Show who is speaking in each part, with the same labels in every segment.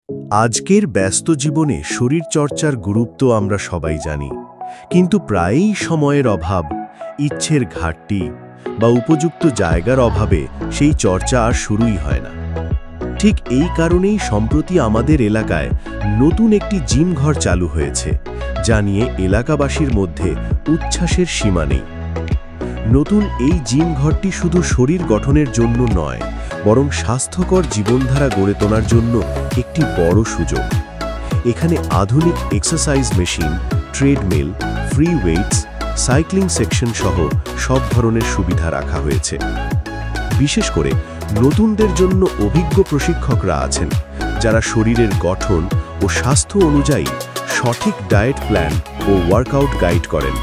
Speaker 1: আজকের ব্যস্ত জীবনে শরীরচর্চার গুরুত্ব আমরা সবাই জানি, কিন্তু প্রায়ই সময়ের অভাব, ইচ্ছের ঘাটতি বা উপযুক্ত জায়গার অভাবে সেই চর্চা আর শুরুই হয় না। ঠিক এই কারণেই সম্প্রতি আমাদের এলাকায় নতুন একটি জিম ঘর চালু হয়েছে, যা নিয়ে এলাকাবাসীর মধ্যে উচ্ছ্বাসের সীমা নেই। নতুন এই জিম ঘরটি শুধু শরীর গঠনের জন্য নয়, বরং স্বাস্থ্যকর জীবনধারা গড়ে তোলার জন্য একটি বড় সুযোগ। এখানে আধুনিক exercise machine, treadmill, free weights, cycling section সহ সব ধরনের সুবিধা রাখা হয়েছে। বিশেষ করে নতুনদের জন্য অভিজ্ঞ প্রশিক্ষকরা আছেন, যারা শরীরের গঠন ও স্বাস্থ্য অনুযায়ী সঠিক ডায়েট প্ল্যান ও ওয়ার্কআউট গাইড করেন।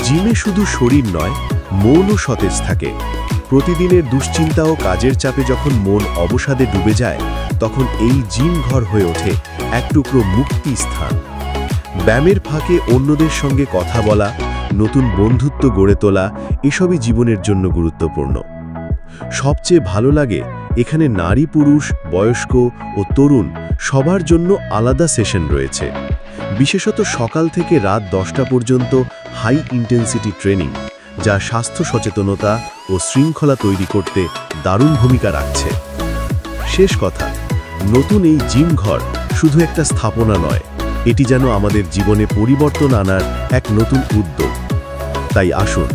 Speaker 1: জিমে শুধু শরীর নয়, মনও সতেজ থাকে। প্রতিদিনের দুশ্চিন্তা ও কাজের চাপে যখন মন অবসাদে ডুবে যায়, তখন এই জিম ঘর হয়ে ওঠে এক টুকরো মুক্তি স্থান। ব্যায়ামের ফাঁকে অন্যদের সঙ্গে কথা বলা, নতুন বন্ধুত্ব গড়ে তোলা, এসবই জীবনের জন্য গুরুত্বপূর্ণ। সবচেয়ে ভালো লাগে এখানে নারী পুরুষ, বয়স্ক ও তরুণ সবার জন্য আলাদা সেশন রয়েছে। বিশেষত সকাল থেকে রাত 10টা পর্যন্ত হাই ইন্টেন্সিটি ট্রেনিং, যা স্বাস্থ্য সচেতনতা ও শৃঙ্খলা তৈরি করতে দারুণ ভূমিকা রাখছে। শেষ কথা, নতুন এই জিম ঘর শুধু একটা স্থাপনা নয়, এটি যেন আমাদের জীবনে পরিবর্তন আনার এক নতুন উদ্যোগ। তাই আসুন,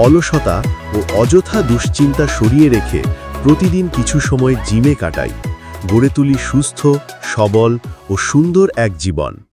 Speaker 1: অলসতা ও অযথা দুশ্চিন্তা সরিয়ে রেখে প্রতিদিন কিছু সময় জিমে কাটাই, গড়ে তুলি সুস্থ, সবল ও সুন্দর এক জীবন।